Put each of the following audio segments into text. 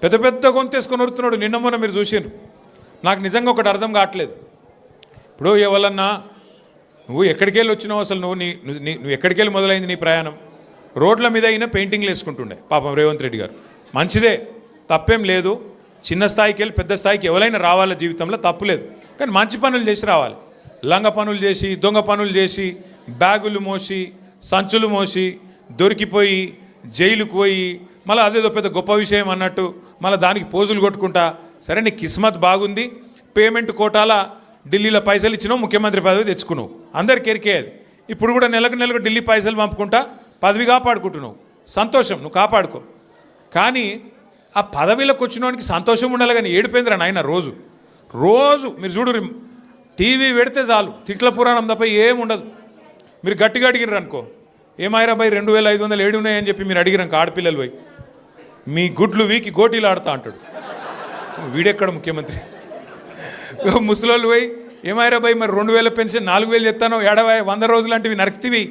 పెద్ద పెద్ద గొంతేసుకొని వరుతున్నాడు. నిన్న మొన్న మీరు చూసారు. నాకు నిజంగా ఒకటి అర్థం కావట్లేదు. ఇప్పుడు ఎవరన్నా నువ్వు ఎక్కడికి వెళ్ళి వచ్చినావు, అసలు నువ్వు ఎక్కడికి వెళ్ళి మొదలైంది నీ ప్రయాణం? రోడ్ల మీద అయినా పెయింటింగ్లు వేసుకుంటుండే పాపం రేవంత్ రెడ్డి గారు. మంచిదే, తప్పేం లేదు. చిన్న స్థాయికి వెళ్ళి పెద్ద స్థాయికి ఎవరైనా రావాల జీవితంలో, తప్పు లేదు. కానీ మంచి పనులు చేసి రావాలి. లంగ పనులు చేసి, దొంగ పనులు చేసి, బ్యాగులు మోసి, సంచులు మోసి, దొరికిపోయి జైలుకు పోయి మళ్ళీ అదేదో పెద్ద గొప్ప విషయం అన్నట్టు మళ్ళీ దానికి పోజులు కొట్టుకుంటా. సరే, నీ కిస్మత్ బాగుంది, పేమెంట్ కోటాల ఢిల్లీలో పైసలు ఇచ్చినావు, ముఖ్యమంత్రి పదవి తెచ్చుకున్నావు, అందరికి ఎరికేది. ఇప్పుడు కూడా నెలకు ఢిల్లీ పైసలు పంపుకుంటా పదవి కాపాడుకుంటున్నావు. సంతోషం, నువ్వు కాపాడుకో. కానీ ఆ పదవిలోకి వచ్చినోనికి సంతోషం ఉండాలి, కానీ ఏడిపోయిందిరా నాయన. రోజు మీరు చూడు, టీవీ పెడితే చాలు తిట్ల పురాణం తప్ప ఏముండదు. మీరు గట్టిగా అడిగిర్రు అనుకో, ఏమాయిరా బై 2500 ఏడు ఉన్నాయని చెప్పి మీరు అడిగిరాక ఆడపిల్లలు పోయి మీ గుడ్లు వీకి గోటీలు ఆడుతా అంటాడు. వీడెక్కడ ముఖ్యమంత్రి? ముసలోళ్ళు పోయి ఏమాయిరా బై మరి 2000 పెన్షన్ 4000 చెప్తానో, 100 రోజులు లాంటివి నరక్తివి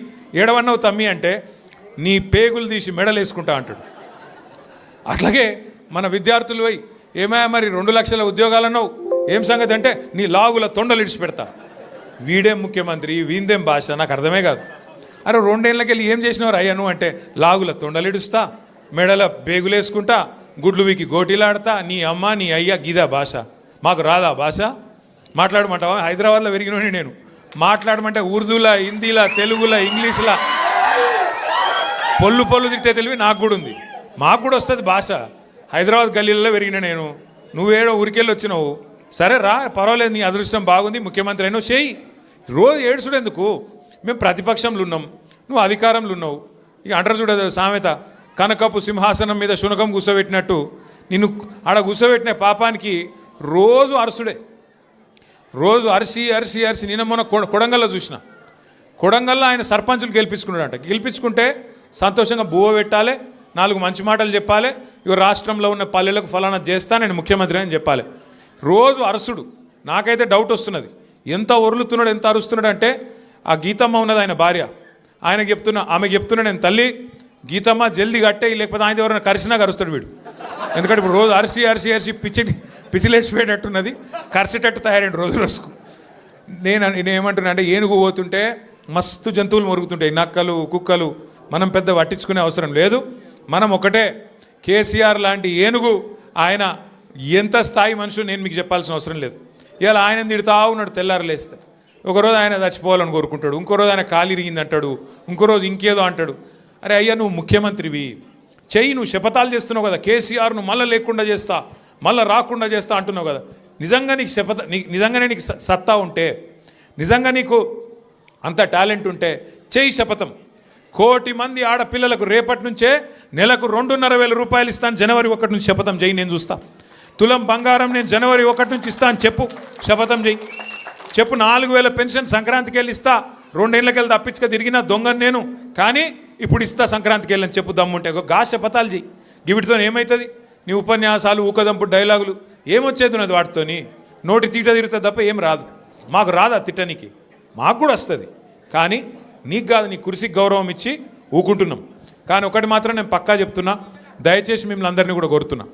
ఏడవన్నావు తమ్మి అంటే నీ పేగులు తీసి మెడలు వేసుకుంటా అంటాడు. అట్లాగే మన విద్యార్థులు పోయి ఏమయ్యా మరి 2 లక్షల ఉద్యోగాలన్నావు, ఏం సంగతి అంటే నీ లాగుల తొండలు ఇడిచి పెడతా. వీడేం ముఖ్యమంత్రి, వీందేం భాష, నాకు అర్థమే కాదు. అరే 2 ఏళ్ళకి వెళ్ళి ఏం చేసినవారు అయ్యాను అంటే లాగుల తొండలు ఇడుస్తా, మెడల బేగులేసుకుంటా, గుడ్లు వీకి గోటీలాడతా. నీ అమ్మ నీ అయ్యా గీదా భాష? మాకు రాదా భాష? మాట్లాడమంటావా? హైదరాబాద్లో పెరిగినోని నేను. మాట్లాడమంటే ఉర్దూలా, హిందీలా, తెలుగులా, ఇంగ్లీష్లా పొల్లు తిట్టే తెలివి నాకు కూడా ఉంది. మాకు కూడా వస్తుంది భాష. హైదరాబాద్ గల్లీలలో పెరిగిన నేను. నువ్వేడో ఊరికెళ్ళి వచ్చినావు, సరే రా, పర్వాలేదు, నీ అదృష్టం బాగుంది, ముఖ్యమంత్రి అయినావు, చేయి. రోజు ఏడుచుడు ఎందుకు? మేము ప్రతిపక్షంలో ఉన్నాం, నువ్వు అధికారంలో ఉన్నావు. ఇక అంటారు చూడదు సామెత, కనకపు సింహాసనం మీద శునకం కూర్చోబెట్టినట్టు నిన్ను ఆడ కూర్చోబెట్టిన పాపానికి రోజు అరసుడే. రోజు అరిసి నిన్న మొన్న కొడంగల్లో చూసిన. కొడంగల్లో ఆయన సర్పంచులు గెలిపించుకున్నాడంట. గెలిపించుకుంటే సంతోషంగా బువ్వ పెట్టాలి, 4 మంచి మాటలు చెప్పాలి, ఇక రాష్ట్రంలో ఉన్న పల్లెలకు ఫలానా చేస్తా, నేను ముఖ్యమంత్రి అని చెప్పాలి. రోజు అరసుడు. నాకైతే డౌట్ వస్తున్నది, ఎంత ఒరులుతున్నాడు, ఎంత అరుస్తున్నాడు అంటే ఆ గీతమ్మ ఉన్నది ఆయన భార్య, ఆమె చెప్తున్నా నేను తల్లి గీతమ్మ జల్దీ కట్టే, లేకపోతే ఆయన ఎవరైనా కరిసినా కరుస్తాడు వీడు. ఎందుకంటే ఇప్పుడు రోజు అరిసి పిచ్చిలేసిపోయేటట్టున్నది, కరిసేటట్టు తయారైంది రోజుకు. నేనేమంటున్నా అంటే ఏనుగు పోతుంటే మస్తు జంతువులు మొరుగుతుంటాయి, నక్కలు, కుక్కలు. మనం పెద్ద పట్టించుకునే అవసరం లేదు. మనం ఒకటే, కేసీఆర్ లాంటి ఏనుగు ఆయన ఎంత స్థాయి మనుషులు నేను మీకు చెప్పాల్సిన అవసరం లేదు. ఇవాళ ఆయన తిడుతా ఉన్నాడు తెల్లారలేస్తే. ఒకరోజు ఆయన చచ్చిపోవాలని కోరుకుంటాడు, ఇంకో రోజు ఆయన కాలు ఇరిగింది అంటాడు, ఇంకో రోజు ఇంకేదో అంటాడు. అరే అయ్యా, నువ్వు ముఖ్యమంత్రివి, చెయ్యి. నువ్వు శపథాలు చేస్తున్నావు కదా, కేసీఆర్ను మళ్ళీ లేకుండా చేస్తా, మళ్ళీ రాకుండా చేస్తా అంటున్నావు కదా. నిజంగా నీకు నిజంగానే నీకు సత్తా ఉంటే, నిజంగా నీకు అంత టాలెంట్ ఉంటే చెయ్యి శపథం. 1 కోటి మంది ఆడపిల్లలకు రేపటి నుంచే నెలకు 2,500 రూపాయలు ఇస్తాను, జనవరి 1 నుంచి శపథం చేయి, నేను చూస్తా. తులం బంగారం నేను జనవరి 1 నుంచి ఇస్తాను చెప్పు, శపథం చేయి. చెప్పు 4,000 పెన్షన్ సంక్రాంతికి వెళ్ళి ఇస్తా, 2 ఏళ్ళకి వెళ్ళి తప్పించుక తిరిగిన దొంగను నేను, కానీ ఇప్పుడు ఇస్తా సంక్రాంతికి వెళ్ళని చెప్పు దమ్ముంటే. గా శపథాలు చేయి. వీటితో ఏమవుతుంది? నీ ఉపన్యాసాలు, ఊకదంపుడు డైలాగులు ఏమొచ్చేది ఉన్నది వాటితోని? నోటి తీట తిరుగుతుంది తప్ప ఏం రాదు. మాకు రాదా తిట్టనికి? మాకు కూడా వస్తుంది, కానీ నీకు కాదు. నీ కుర్చీకి గౌరవం ఇచ్చి ఊకుంటున్నాం. కానీ ఒకటి మాత్రం నేను పక్కా చెప్తున్నా, దయచేసి మిమ్మల్ని అందరినీ కూడా కోరుతున్నా,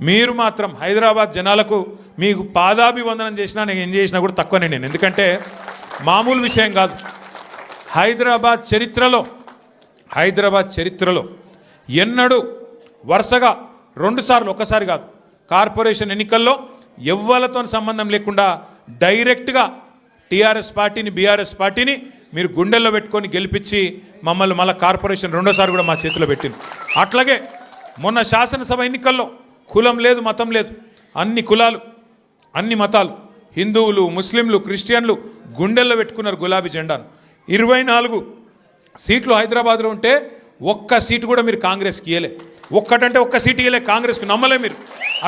మీరు మాత్రం హైదరాబాద్ జనాలకు మీకు పాదాభివందనం చేసినా, నేను ఏం చేసినా కూడా తక్కువనే నేను. ఎందుకంటే మామూలు విషయం కాదు. హైదరాబాద్ చరిత్రలో ఎన్నడూ వరుసగా 2 సార్లు, ఒక్కసారి కాదు, కార్పొరేషన్ ఎన్నికల్లో ఎవ్వలతో సంబంధం లేకుండా డైరెక్ట్గా టీఆర్ఎస్ పార్టీని, బీఆర్ఎస్ పార్టీని మీరు గుండెల్లో పెట్టుకొని గెలిపించి మమ్మల్ని మళ్ళీ కార్పొరేషన్ 2సారి కూడా మా చేతిలో పెట్టింది. అట్లాగే మొన్న శాసనసభ ఎన్నికల్లో కులం లేదు, మతం లేదు, అన్ని కులాలు, అన్ని మతాలు, హిందువులు, ముస్లింలు, క్రిస్టియన్లు గుండెల్లో పెట్టుకున్నారు గులాబీ జెండాను. 24 సీట్లు హైదరాబాద్లో ఉంటే ఒక్క సీటు కూడా మీరు కాంగ్రెస్కి ఇయ్యలే. ఒక్కటంటే ఒక్క సీటు ఇయ్యలే కాంగ్రెస్కి, నమ్మలే మీరు.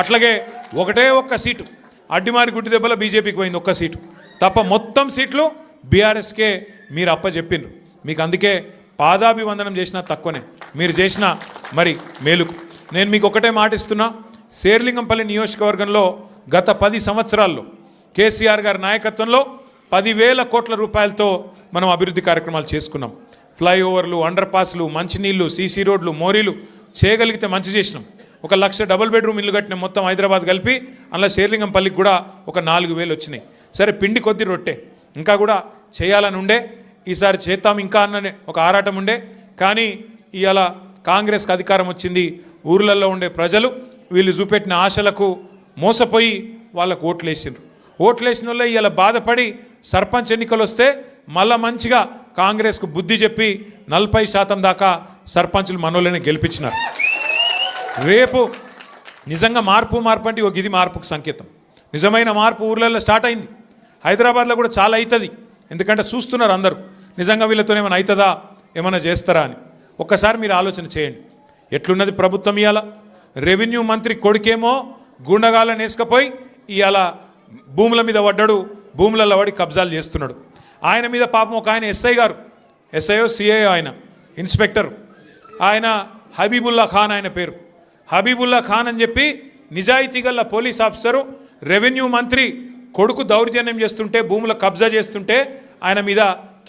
అట్లాగే ఒక్క సీటు అడ్డిమారి గుడ్డి దెబ్బల బీజేపీకి పోయింది, ఒక్క సీటు తప్ప మొత్తం సీట్లు బీఆర్ఎస్కే మీరు అప్పచెప్పిండ్రు. మీకు అందుకే పాదాభివందనం చేసినా తక్కువనే, మీరు చేసిన మరి మేలుకు. నేను మీకు ఒకటే మాట ఇస్తున్నా, శేర్లింగంపల్లి నియోజకవర్గంలో గత 10 సంవత్సరాల్లో కేసీఆర్ గారి నాయకత్వంలో 10,000 కోట్ల రూపాయలతో మనం అభివృద్ధి కార్యక్రమాలు చేసుకున్నాం. ఫ్లైఓవర్లు, అండర్ పాస్లు, మంచినీళ్ళు, సీసీ రోడ్లు, మోరీలు చేయగలిగితే మంచి చేసినాం. 1 లక్ష డబుల్ బెడ్రూమ్ ఇల్లు కట్టిన మొత్తం హైదరాబాద్ కలిపి అందులో శేర్లింగంపల్లికి కూడా ఒక 4,000 వచ్చినాయి. సరే పిండి కొద్ది రొట్టె ఇంకా కూడా చేయాలని ఉండే, ఈసారి చేద్దాం ఇంకా అన్న ఒక ఆరాటం ఉండే. కానీ ఇవాళ కాంగ్రెస్కి అధికారం వచ్చింది. ఊర్లలో ఉండే ప్రజలు వీళ్ళు చూపెట్టిన ఆశలకు మోసపోయి వాళ్ళకు ఓట్లేసిండ్రు. ఓట్లేసిన వాళ్ళే ఇవాళ బాధపడి సర్పంచ్ ఎన్నికలు వస్తే మళ్ళా మంచిగా కాంగ్రెస్కు బుద్ధి చెప్పి 40% దాకా సర్పంచులు మనోళ్ళని గెలిపించినారు. రేపు నిజంగా మార్పు అంటే ఒక ఇది మార్పుకు సంకేతం. నిజమైన మార్పు ఊర్లలో స్టార్ట్ అయింది. హైదరాబాద్లో కూడా చాలా అవుతుంది. ఎందుకంటే చూస్తున్నారు అందరూ నిజంగా వీళ్ళతో ఏమైనా అవుతుందా, ఏమైనా చేస్తారా అని. ఒక్కసారి మీరు ఆలోచన చేయండి. ఎట్లున్నది ప్రభుత్వం ఇవాళ. రెవెన్యూ మంత్రి కొడుకేమో గుండగాళ్ళని వేసుకపోయి ఇవాళ భూముల మీద పడ్డాడు, భూములలో పడి కబ్జాలు చేస్తున్నాడు. ఆయన మీద పాపం ఒక ఆయన ఎస్ఐ గారు, ఎస్ఐఓ సిఐఓ, ఆయన ఇన్స్పెక్టర్, ఆయన హబీబుల్లా ఖాన్, ఆయన పేరు హబీబుల్లా ఖాన్ అని చెప్పి నిజాయితీ గల పోలీస్ ఆఫీసరు రెవెన్యూ మంత్రి కొడుకు దౌర్జన్యం చేస్తుంటే, భూముల కబ్జా చేస్తుంటే ఆయన మీద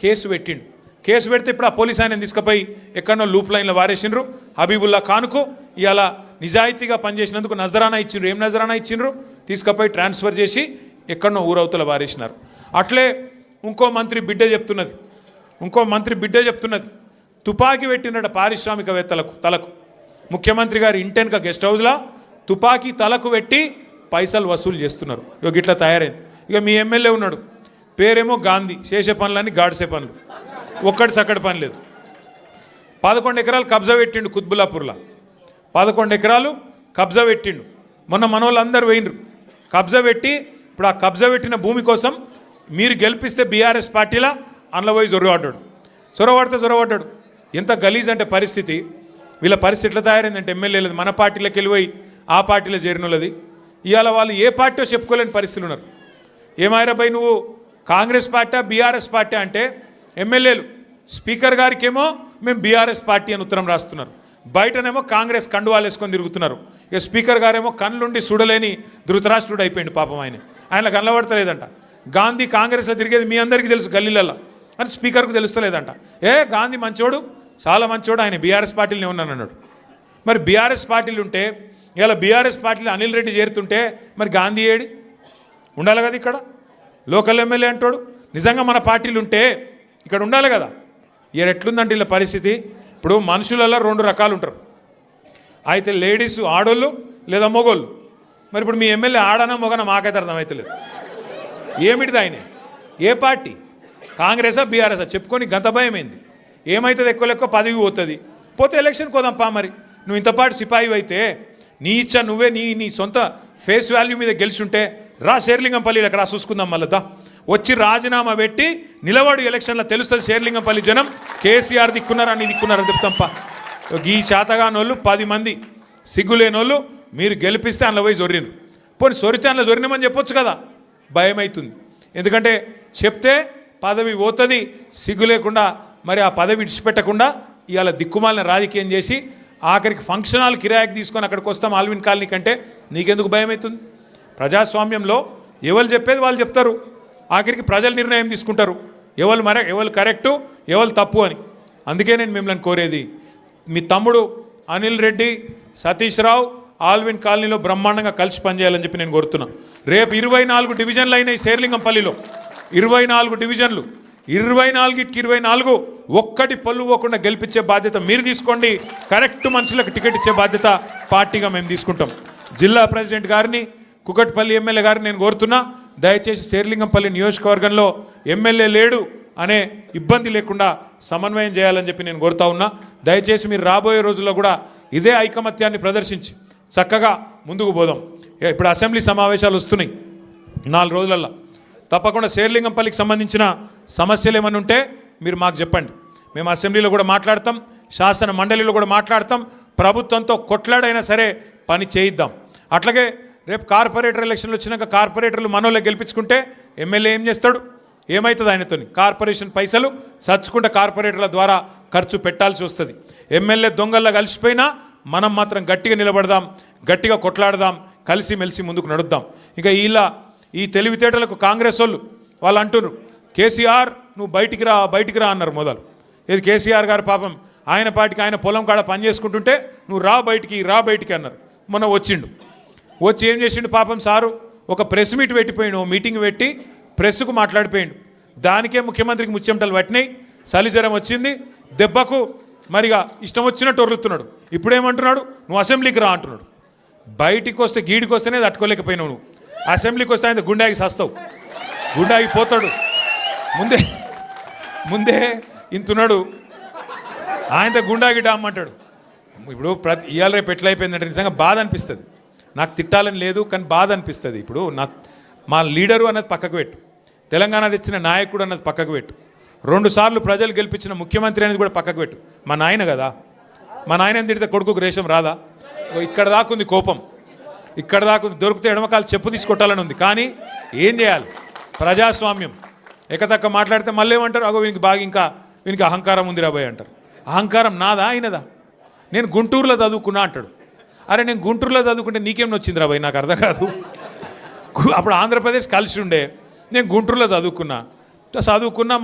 కేసు పెట్టిండు. కేసు పెడితే ఇప్పుడు ఆ పోలీస్ ఆయన తీసుకుపోయి ఎక్కడో లూప్ లైన్లో వారేసిండ్రు. హబీబుల్లా ఖాన్కు ఇవాళ నిజాయితీగా పనిచేసినందుకు నజరానా ఇచ్చిండ్రు. ఏం నజరానా ఇచ్చిండ్రు? తీసుకుపోయి ట్రాన్స్ఫర్ చేసి ఎక్కడో ఊరవతల వారేసినారు. అట్లే ఇంకో మంత్రి బిడ్డ చెప్తున్నది, తుపాకీ పెట్టినట పారిశ్రామికవేత్తలకు తలకు. ముఖ్యమంత్రి గారి ఇంటెన్క గెస్ట్ హౌస్లో తుపాకీ తలకు పెట్టి పైసలు వసూలు చేస్తున్నారు. ఇక ఇట్లా తయారైంది. ఇక మీ ఎమ్మెల్యే ఉన్నాడు, పేరేమో గాంధీ, చేసే పనులన్నీ గాడిసే పనులు, ఒక్కటి సక్కడి పని లేదు. 11 ఎకరాలు కబ్జా పెట్టిండు కుత్బుల్లాపూర్లో. 11 ఎకరాలు కబ్జా పెట్టిండు. మొన్న మనోళ్ళందరూ పోయినరు కబ్జా పెట్టి. ఇప్పుడు ఆ కబ్జా పెట్టిన భూమి కోసం మీరు గెలిపిస్తే బీఆర్ఎస్ పార్టీలా అందులో పోయి చొరవడ్డాడు. ఎంత గలీజ్ అంటే పరిస్థితి. వీళ్ళ పరిస్థితి ఎట్లా తయారైందంటే ఎమ్మెల్యేలది మన పార్టీలోకి వెళ్ళిపోయి ఆ పార్టీలో చేరినోళ్ళది. ఇవాళ వాళ్ళు ఏ పార్టీ చెప్పుకోలేని పరిస్థితులు ఉన్నారు. ఏమాయిరాబాయ్ నువ్వు కాంగ్రెస్ పార్టీ బీఆర్ఎస్ పార్టీ అంటే ఎమ్మెల్యేలు స్పీకర్ గారికేమో మేము బీఆర్ఎస్ పార్టీ అని ఉత్తరం రాస్తున్నారు, బయటనేమో కాంగ్రెస్ కండువాలు వేసుకొని తిరుగుతున్నారు. ఇక స్పీకర్ గారేమో కళ్ళుండి చూడలేని ధృతరాష్ట్రుడు అయిపోయింది పాపం. ఆయన కనబడతలేదంట. గాంధీ కాంగ్రెస్లో తిరిగేది మీ అందరికీ తెలుసు గల్లీలలో, అని స్పీకర్కు తెలుస్తలేదంట. గాంధీ మంచోడు, చాలా మంచోడు, ఆయన బీఆర్ఎస్ పార్టీలోనే ఉన్నాను అన్నాడు. మరి బీఆర్ఎస్ పార్టీలు ఉంటే ఇలా బీఆర్ఎస్ పార్టీలో అనిల్ రెడ్డి చేరుతుంటే మరి గాంధీ ఏడి ఉండాలి కదా. ఇక్కడ లోకల్ ఎమ్మెల్యే అంటాడు. నిజంగా మన పార్టీలు ఉంటే ఇక్కడ ఉండాలి కదా. ఎట్లుందంటే ఇలా పరిస్థితి. ఇప్పుడు మనుషులలో 2 రకాలు ఉంటారు, అయితే లేడీస్ ఆడోళ్ళు లేదా మొగోళ్ళు. మరి ఇప్పుడు మీ ఎమ్మెల్యే ఆడనా మొగనా మాకైతే అర్థమవుతలేదు. ఏమిటిది ఆయన? ఏ పార్టీ? కాంగ్రెసా బీఆర్ఎసా? చెప్పుకొని గంత భయమైంది. ఏమవుతుంది? ఎక్కువ పదవి పోతే ఎలక్షన్ కోదాంపా. మరి నువ్వు ఇంతపాటు సిపాయి అయితే నీ ఇచ్చా నువ్వే నీ సొంత ఫేస్ వాల్యూ మీద గెలిచుంటే రా శేర్లింగంపల్లికి రా చూసుకుందాం. మళ్ళా వచ్చి రాజీనామా పెట్టి నిలబడు, ఎలక్షన్లో తెలుస్తుంది శేర్లింగంపల్లి జనం కేసీఆర్ దిక్కున్నారా నీ దిక్కున్నారని చెప్తాంపా. ఈ చేతగానోళ్ళు 10 మంది సిగ్గులేనోళ్ళు మీరు గెలిపిస్తే అందులో పోయి జొర్రిను. పోనీ సొరితే అందులో జొరినామని చెప్పొచ్చు కదా. భయం అవుతుంది. ఎందుకంటే చెప్తే పదవి పోతుంది. సిగ్గు లేకుండా మరి ఆ పదవి విడిచిపెట్టకుండా ఇవాళ దిక్కుమాలిన రాజకీయం చేసి ఆఖరికి ఫంక్షన్ హాల్ కిరాయికి తీసుకొని అక్కడికి వస్తాం ఆల్విన్ కాలనీ కంటే నీకెందుకు భయం అవుతుంది? ప్రజాస్వామ్యంలో ఎవరు చెప్పేది వాళ్ళు చెప్తారు, ఆఖరికి ప్రజలు నిర్ణయం తీసుకుంటారు ఎవరు కరెక్టు ఎవరు తప్పు అని. అందుకే నేను మిమ్మల్ని కోరేది, మీ తమ్ముడు అనిల్ రెడ్డి, సతీష్ రావు ఆల్విన్ కాలనీలో బ్రహ్మాండంగా కలిసి పనిచేయాలని చెప్పి నేను కోరుతున్నా. రేపు 24 డివిజన్లు అయినాయి శేర్లింగంపల్లిలో. 24 డివిజన్లు, 24కి 24 ఒక్కటి పళ్ళు పోకుండా గెలిపించే బాధ్యత మీరు తీసుకోండి. కరెక్ట్ మనుషులకు టికెట్ ఇచ్చే బాధ్యత పార్టీగా మేము తీసుకుంటాం. జిల్లా ప్రెసిడెంట్ గారిని, కుకట్పల్లి ఎమ్మెల్యే గారిని నేను కోరుతున్నా, దయచేసి శేర్లింగంపల్లి నియోజకవర్గంలో ఎమ్మెల్యే లేడు అనే ఇబ్బంది లేకుండా సమన్వయం చేయాలని చెప్పి నేను కోరుతా ఉన్నా. దయచేసి మీరు రాబోయే రోజుల్లో కూడా ఇదే ఐకమత్యాన్ని ప్రదర్శించి చక్కగా ముందుకు పోదాం. ఇప్పుడు అసెంబ్లీ సమావేశాలు వస్తున్నాయి 4 రోజులల్లో. తప్పకుండా శేర్లింగంపల్లికి సంబంధించిన సమస్యలు ఏమైనా ఉంటే మీరు మాకు చెప్పండి. మేము అసెంబ్లీలో కూడా మాట్లాడతాం, శాసన మండలిలో కూడా మాట్లాడతాం. ప్రభుత్వంతో కొట్లాడైనా సరే పని చేయిద్దాం. అట్లాగే రేపు కార్పొరేటర్ ఎలక్షన్లు వచ్చినాక కార్పొరేటర్లు మనోళ్ళే గెలిపించుకుంటే ఎమ్మెల్యే ఏం చేస్తాడు? ఏమవుతుంది ఆయనతో? కార్పొరేషన్ పైసలు చచ్చుకుంటే కార్పొరేటర్ల ద్వారా ఖర్చు పెట్టాల్సి వస్తుంది. ఎమ్మెల్యే దొంగల్లా కలిసిపోయినా మనం మాత్రం గట్టిగా నిలబడదాం, గట్టిగా కొట్లాడదాం, కలిసి మెలిసి ముందుకు నడుద్దాం. ఇంకా ఈ తెలివితేటలకు కాంగ్రెస్ వాళ్ళు అంటున్నారు, కేసీఆర్ నువ్వు బయటికి రా అన్నారు మొదలు. ఇది కేసీఆర్ గారు పాపం ఆయన పార్టీకి ఆయన పొలం కాడ పని చేసుకుంటుంటే నువ్వు రా బయటికి అన్నారు. మొన్న వచ్చిండు. వచ్చి ఏం చేసిండు పాపం సారు, ఒక ప్రెస్ మీట్ పెట్టిపోయిండు, మీటింగ్ పెట్టి ప్రెస్కు మాట్లాడిపోయిండు. దానికే ముఖ్యమంత్రికి ముచ్చెమటలు పట్టినాయి, చలి జ్వరం వచ్చింది, దెబ్బకు మరిగా ఇష్టం వచ్చినట్టు ఒర్రుతున్నాడు. ఇప్పుడేమంటున్నాడు, నువ్వు అసెంబ్లీకి రా అంటున్నాడు. బయటికి వస్తే గీడికి వస్తేనే తట్టుకోలేకపోయినావు నువ్వు, అసెంబ్లీకి వస్తే ఆయన గుండాకి సస్తావు, గుండాకి పోతాడు. ముందే ముందే ఇంతున్నాడు, ఆయనతో గుండాకి డామ్మంటాడు. ఇప్పుడు ఇవాళ రేపు ఎట్లయిపోయిందంటే నిజంగా బాధ అనిపిస్తుంది. నాకు తిట్టాలని లేదు, కానీ బాధ అనిపిస్తుంది. ఇప్పుడు మా లీడరు అన్నది పక్కకు పెట్టు, తెలంగాణ తెచ్చిన నాయకుడు అన్నది పక్కకు పెట్టు, 2 సార్లు ప్రజలు గెలిపించిన ముఖ్యమంత్రి అనేది కూడా పక్కకు పెట్టు. మా నాయన కదా, మా నాయన తిడితే కొడుకుకు రేషం రాదా? ఇక్కడ దాకుంది కోపం, ఇక్కడ దాకుంది. దొరికితే ఎడమకాలు చెప్పు తీసుకొట్టాలని ఉంది. కానీ ఏం చేయాలి, ప్రజాస్వామ్యం. ఎక్కతక్క మాట్లాడితే మళ్ళీ ఏమంటారు, అగో వీనికి బాగా ఇంకా వీనికి అహంకారం ఉంది రాబోయ్ అంటారు. అహంకారం నాదా అయినదా? నేను గుంటూరులో చదువుకున్నా అంటాడు. అరే నేను గుంటూరులో చదువుకుంటే నీకేం వచ్చింది రాబోయ్, నాకు అర్థం కాదు. అప్పుడు ఆంధ్రప్రదేశ్ కలిసి ఉండే, నేను గుంటూరులో చదువుకున్నా,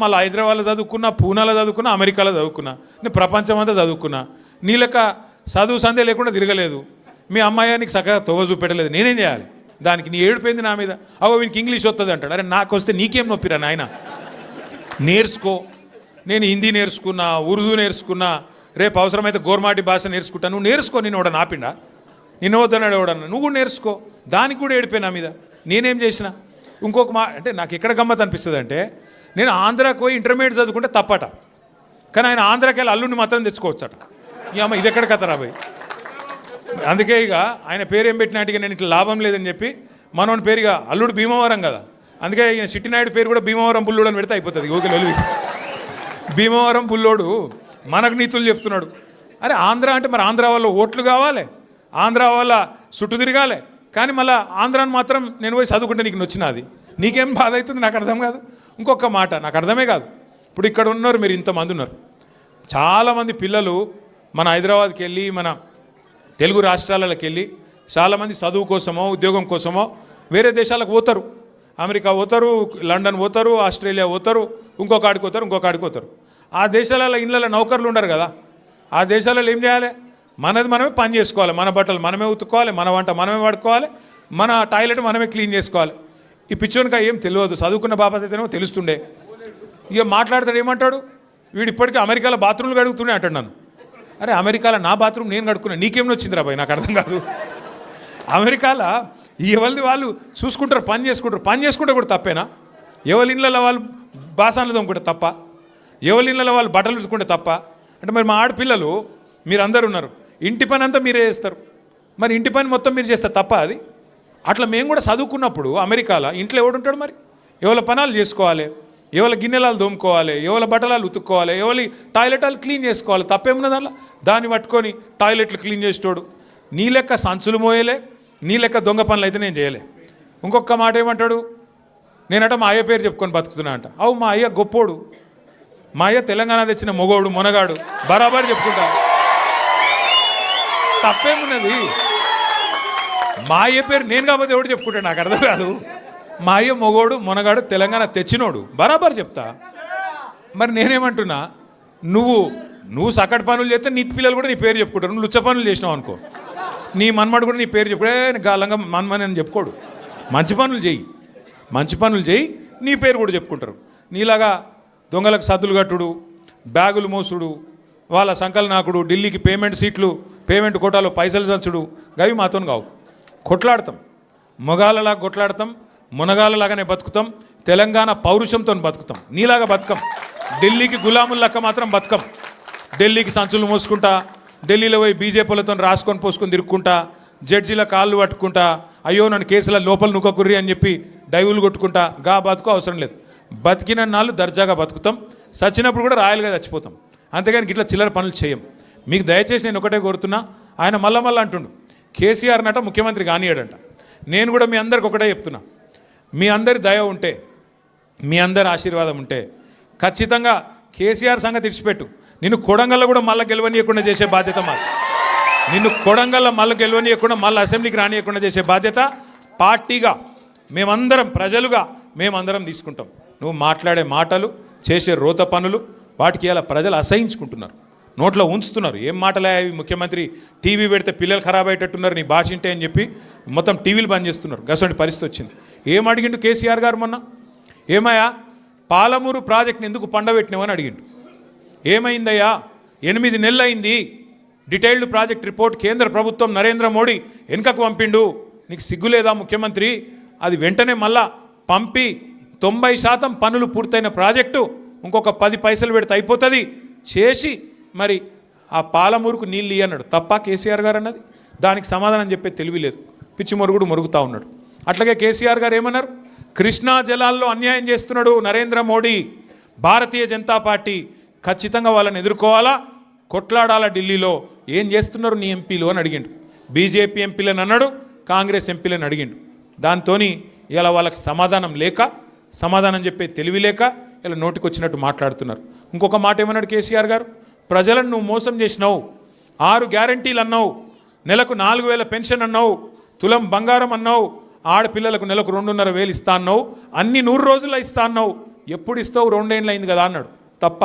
మళ్ళీ హైదరాబాద్లో చదువుకున్నా, పూనాలో చదువుకున్నా, అమెరికాలో చదువుకున్నా, నేను ప్రపంచం అంతా చదువుకున్నా. నీ లెక్క చదువు సందే లేకుండా తిరగలేదు. మీ అమ్మాయినికి చక్కగా తొవ్వ చూపెట్టలేదు. నేనేం చేయాలి దానికి? నీ ఏడిపోయింది నా మీద. అవో వీనికి ఇంగ్లీష్ వస్తుంది అంటాడు. అరే నాకు వస్తే నీకేం నొప్పిరా నాయన, నేర్చుకో. నేను హిందీ నేర్చుకున్నా, ఉర్దూ నేర్చుకున్నా, రేపు అవసరమైతే గోర్మాటి భాష నేర్చుకుంటా. నువ్వు నేర్చుకో. నేను ఎవడ నాపిండా, నిన్న వద్దన్నాడు ఎవడన్నా, నువ్వు కూడా నేర్చుకో. దానికి కూడా ఏడిపోయి నా మీద. నేనేం చేసిన? ఇంకొక అంటే నాకు ఎక్కడ గమ్మత్ అనిపిస్తుంది అంటే, నేను ఆంధ్రాకి పోయి ఇంటర్మీడియట్ చదువుకుంటే తప్పట, కానీ ఆయన ఆంధ్రాకి వెళ్ళి అల్లుడిని మాత్రం తెచ్చుకోవచ్చట. ఈ అమ్మ ఇది ఎక్కడ కథ రాబోయ్. అందుకే ఇక ఆయన పేరు ఏం పెట్టినట్టుగా నేను ఇట్లా లాభం లేదని చెప్పి మనోని పేరుగా అల్లుడు భీమవరం కదా, అందుకే ఈయన చిట్టినాయుడు పేరు కూడా భీమవరం బుల్లోడు అని పెడితే అయిపోతుంది. ఓకే లొలి భీమవరం బుల్లోడు మనకు నీతులు చెప్తున్నాడు. అరే ఆంధ్ర అంటే మరి ఆంధ్ర వాళ్ళ ఓట్లు కావాలి, ఆంధ్ర వాళ్ళ చుట్టూ తిరగాలి, కానీ మళ్ళీ ఆంధ్రాని మాత్రం నేను పోయి చదువుకుంటే నీకు నచ్చినది, నీకేం బాధ అవుతుంది? నాకు అర్థం కాదు. ఇంకొక మాట నాకు అర్థమే కాదు. ఇప్పుడు ఇక్కడ ఉన్నారు మీరు, ఇంతమంది ఉన్నారు, చాలామంది పిల్లలు మన హైదరాబాద్కి వెళ్ళి, మన తెలుగు రాష్ట్రాలకి వెళ్ళి చాలామంది చదువు కోసమో ఉద్యోగం కోసమో వేరే దేశాలకు పోతారు. అమెరికా పోతారు, లండన్ పోతారు, ఆస్ట్రేలియా పోతారు, ఇంకొక ఆడికి పోతారు. ఆ దేశాలలో ఇళ్ళలో నౌకర్లు ఉండరు కదా. ఆ దేశాలలో ఏం చేయాలి? మనది మనమే పని చేసుకోవాలి, మన బట్టలు మనమే ఉతుక్కోవాలి, మన వంట మనమే వాడుకోవాలి, మన టాయిలెట్ మనమే క్లీన్ చేసుకోవాలి. ఈ పిచ్చోనికా ఏం తెలియదు, చదువుకున్న బాబాత్ అయితేనేమో తెలుస్తుండే. ఇక మాట్లాడతాడు, ఏమంటాడు వీడు, ఇప్పటికీ అమెరికాలో బాత్రూమ్లు కడుగుతూనే అంటాడు నన్ను. అరే అమెరికాలో నా బాత్రూమ్ నేను కడుక్కున్నా, నీకేం వచ్చింది రా భయ్, నాకు అర్థం కాదు. అమెరికాలో ఎవరిది వాళ్ళు చూసుకుంటారు, పని చేసుకుంటే కూడా తప్పేనా? ఎవరి ఇళ్ళలో వాళ్ళు బాసాన్లు తోముకుంటే తప్ప, ఎవరి ఇళ్ళలో వాళ్ళు బట్టలు ఉతుకుంటే తప్ప అంటే, మరి మా ఆడపిల్లలు మీరందరూ ఉన్నారు, ఇంటి పని అంతా మీరే చేస్తారు, మరి ఇంటి పని మొత్తం మీరు చేస్తారు తప్ప అది? అట్లా మేము కూడా చదువుకున్నప్పుడు అమెరికాలో ఇంట్లో ఎవడుంటాడు మరి? ఎవరి పనాలు చేసుకోవాలి, ఎవరి గిన్నెలాలు దోముకోవాలి, ఎవరి బట్టలాలు ఉతుక్కోవాలి, ఎవరి టాయిలెట్లు క్లీన్ చేసుకోవాలి, తప్పేమున్నది అలా? దాన్ని పట్టుకొని టాయిలెట్లు క్లీన్ చేసేటోడు నీ లెక్క సంచులు మోయలే, నీ లెక్క దొంగ పనులు అయితే నేను చేయలే. ఇంకొక మాట ఏమంటాడు, నేనట మా అయ్య పేరు చెప్పుకొని బతుకుతున్నా అంట. అవు మా అయ్య గొప్పోడు, మా అయ్య తెలంగాణ తెచ్చిన మొగోడు మొనగాడు, బరాబర్ చెప్పుకుంటా, తప్పేమున్నది? మా అయ్య పేరు నేను కాకపోతే ఎవడు చెప్పుకుంటాడు, నాకు అర్థం కాదు. మా అయ్య మొగోడు మొనగాడు తెలంగాణ తెచ్చినోడు, బరాబర్ చెప్తా. మరి నేనేమంటున్నా, నువ్వు సకటి పనులు చేస్తే నీ పిల్లలు కూడా నీ పేరు చెప్పుకుంటారు. నువ్వు లుచ్చ పనులు చేసినావు అనుకో, నీ మన్మడు కూడా నీ పేరు చెప్పుడే గాలంగా మన్మని అని చెప్పుకోడు. మంచి పనులు చేయి, నీ పేరు కూడా చెప్పుకుంటారు. నీలాగా దొంగలకు సద్దులు కట్టుడు, బ్యాగులు మోసుడు, వాళ్ళ సంకల్ నాకుడు, ఢిల్లీకి పేమెంట్ కోటాలో పైసలు చంచుడు, గవి మాతో కావు. కొట్లాడతాం, మొగాళ్ళలాగా కొట్లాడతాం, మునగాళ్ళలాగానే బతుకుతాం, తెలంగాణ పౌరుషంతో బతుకుతాం. నీలాగా బతుకం, ఢిల్లీకి గులాములక్క మాత్రం బతుకం. ఢిల్లీకి సంచులు మోసుకుంటా, ఢిల్లీలో పోయి బీజేపీలతో రాసుకొని పోసుకొని తిరుక్కుంటా, జడ్జీల కాళ్ళు పట్టుకుంటా, అయ్యో నన్ను కేసుల లోపల నుక్కకుర్రి అని చెప్పి డైవులు కొట్టుకుంటా, గా బతుకు అవసరం లేదు. బతికిన నాళ్ళు దర్జాగా బతుకుతాం, చచ్చినప్పుడు కూడా రాయలుగా చచ్చిపోతాం. అంతేగాని ఇట్లా చిల్లర పనులు చేయం. మీకు దయచేసి నేను ఒకటే కోరుతున్నా, ఆయన మళ్ళా అంటుండు కేసీఆర్ నట ముఖ్యమంత్రి కానియాడంట. నేను కూడా మీ అందరికి ఒకటే చెప్తున్నా, మీ అందరి దయ ఉంటే, మీ అందరి ఆశీర్వాదం ఉంటే ఖచ్చితంగా కేసీఆర్ సంగతి ఇడిచిపెట్టు, నిన్ను కొడంగల్లో కూడా మళ్ళీ గెలవనీయకుండా చేసే బాధ్యత మాది. నిన్ను కొడంగల్లో మళ్ళీ గెలవనీయకుండా మళ్ళీ అసెంబ్లీకి రానియకుండా చేసే బాధ్యత పార్టీగా మేమందరం, ప్రజలుగా మేమందరం తీసుకుంటాం. నువ్వు మాట్లాడే మాటలు, చేసే రోత పనులు, వాటికి ఇలా ప్రజలు అసహించుకుంటున్నారు. నోట్లో ఉంచుతున్నారు. ఏం మాటలే అవి, ముఖ్యమంత్రి టీవీ పెడితే పిల్లలు ఖరాబ్ అయ్యేటట్టున్నారు నీ భాష ఇంటే అని చెప్పి మొత్తం టీవీలు బంద్ చేస్తున్నారు. గసంటి పరిస్థితి వచ్చింది. ఏం అడిగిండు కేసీఆర్ గారు మొన్న? ఏమయ్యా పాలమూరు ప్రాజెక్ట్ని ఎందుకు పండబెట్టినావని అడిగిండు. ఏమైందయ్యా 8 నెలలు అయింది, డీటెయిల్డ్ ప్రాజెక్ట్ రిపోర్ట్ కేంద్ర ప్రభుత్వం నరేంద్ర మోడీ వెనుకకు పంపిండు, నీకు సిగ్గులేదా ముఖ్యమంత్రి? అది వెంటనే మళ్ళా పంపి 90% పనులు పూర్తయిన ప్రాజెక్టు ఇంకొక 10 పైసలు పెడితే అయిపోతుంది చేసి మరి ఆ పాలమూరుకు నీళ్ళు ఇయ్యన్నాడు. తప్ప కేసీఆర్ గారు అన్నది? దానికి సమాధానం చెప్పే తెలివి లేదు, పిచ్చి మొరుగుడు మొరుగుతూ ఉన్నాడు. అట్లాగే కేసీఆర్ గారు ఏమన్నారు? కృష్ణా జలాల్లో అన్యాయం చేస్తున్నాడు నరేంద్ర మోడీ, భారతీయ జనతా పార్టీ ఖచ్చితంగా వాళ్ళని ఎదుర్కోవాలా, కొట్లాడాలా ఢిల్లీలో, ఏం చేస్తున్నారు నీ ఎంపీలు అని అడిగిండు. బీజేపీ ఎంపీలను అన్నాడు, కాంగ్రెస్ ఎంపీలను అడిగిండు. దాంతో ఇలా వాళ్ళకి సమాధానం లేక, సమాధానం చెప్పే తెలివి లేక ఇలా నోటికి వచ్చినట్టు మాట్లాడుతున్నారు. ఇంకొక మాట ఏమన్నాడు కేసీఆర్ గారు? ప్రజలను నువ్వు మోసం చేసినావు, 6 గ్యారంటీలు అన్నావు, నెలకు 4,000 పెన్షన్ అన్నావు, తులం బంగారం అన్నావు, ఆడపిల్లలకు నెలకు 2,500 ఇస్తా అన్నావు, అన్ని 100 రోజుల్లో ఇస్తా అన్నావు, ఎప్పుడు ఇస్తావు? 2 ఏళ్ళు అయింది కదా అన్నాడు. తప్ప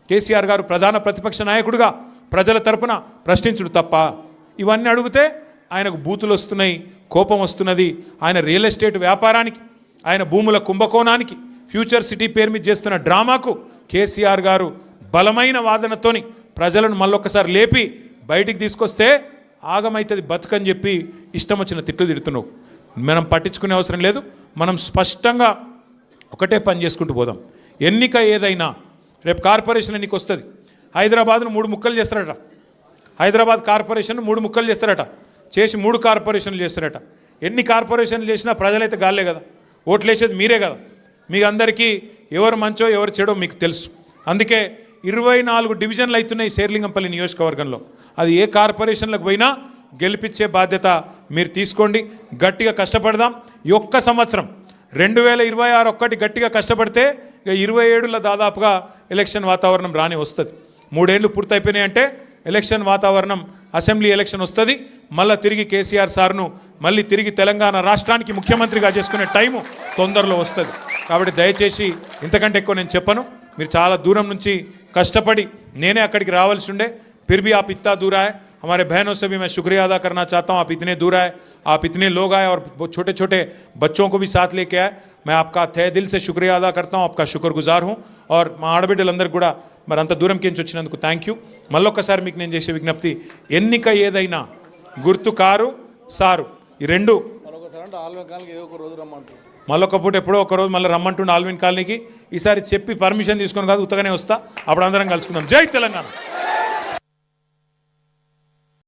కేసీఆర్ గారు ప్రధాన ప్రతిపక్ష నాయకుడిగా ప్రజల తరపున ప్రశ్నించుడు తప్ప? ఇవన్నీ అడిగితే ఆయనకు బూతులు వస్తున్నాయి, కోపం వస్తున్నది. ఆయన రియల్ ఎస్టేట్ వ్యాపారానికి, ఆయన భూముల కుంభకోణానికి, ఫ్యూచర్ సిటీ పేరు మీద చేస్తున్న డ్రామాకు కేసీఆర్ గారు బలమైన వాదనతోని ప్రజలను మళ్ళొక్కసారి లేపి బయటికి తీసుకొస్తే ఆగమైతుంది బతుకని చెప్పి ఇష్టం వచ్చిన తిట్లు తిడుతున్నావు. మనం పట్టించుకునే అవసరం లేదు. మనం స్పష్టంగా ఒకటే పని చేసుకుంటూ పోదాం. ఎన్నిక ఏదైనా రేపు కార్పొరేషన్ ఎన్నిక వస్తుంది. హైదరాబాద్ను 3 ముక్కలు చేస్తారట. హైదరాబాద్ కార్పొరేషన్ 3 ముక్కలు చేస్తారట. చేసి 3 కార్పొరేషన్లు చేస్తారట. ఎన్ని కార్పొరేషన్లు చేసినా ప్రజలైతే గాలే కదా, ఓట్లు వేసేది మీరే కదా. మీకు అందరికీ ఎవరు మంచో ఎవరు చెడో మీకు తెలుసు. అందుకే 24 డివిజన్లు అవుతున్నాయి శేర్లింగంపల్లి నియోజకవర్గంలో. అది ఏ కార్పొరేషన్లకు పోయినా గెలిపించే బాధ్యత మీరు తీసుకోండి. గట్టిగా కష్టపడదాం. ఈ ఒక్క సంవత్సరం 2026 ఒక్కటి గట్టిగా కష్టపడితే ఇక 27లో దాదాపుగా ఎలక్షన్ వాతావరణం రాని వస్తుంది. 3 ఏళ్ళు పూర్తయిపోయినాయి అంటే ఎలక్షన్ వాతావరణం, అసెంబ్లీ ఎలక్షన్ వస్తుంది. మళ్ళీ తిరిగి కేసీఆర్ సార్ను మళ్ళీ తిరిగి తెలంగాణ రాష్ట్రానికి ముఖ్యమంత్రిగా చేసుకునే టైము తొందరలో వస్తుంది. కాబట్టి దయచేసి ఇంతకంటే ఎక్కువ నేను చెప్పను. మీరు చాలా దూరం నుంచి కష్టపడి నేనే అక్కడికి రావాల్సి ఉండే, फिर भी आप इतना दूर आए, हमारे बहनों से भी मैं शुक्रिया अदा करना चाहता हूँ. आप इतने दूर आए, आप इतने लोग आए और छोटे छोटे बच्चों को भी साथ लेके आए. मैं आपका तहे दिल से शुक्रिया अदा करता हूँ, आपका शुक्रगुजार हूँ. और మా ఆడబిడ్డలందరూ కూడా మరి అంత దూరంకి నుంచి వచ్చినందుకు థ్యాంక్ యూ. మళ్ళొక్కసారి మీకు నేను చేసే విజ్ఞప్తి, ఎన్నిక ఏదైనా గుర్తు కారు సారు, ఈ రెండు మళ్ళొక పూట ఎప్పుడో ఒక రోజు మళ్ళీ రమ్మంటుండే ఆల్విన్ కాలనీకి. ఈసారి చెప్పి పర్మిషన్ తీసుకొని కాదు, ఉత్తగానే వస్తా. అప్పుడు అందరం కలుసుకుందాం. జై తెలంగాణ.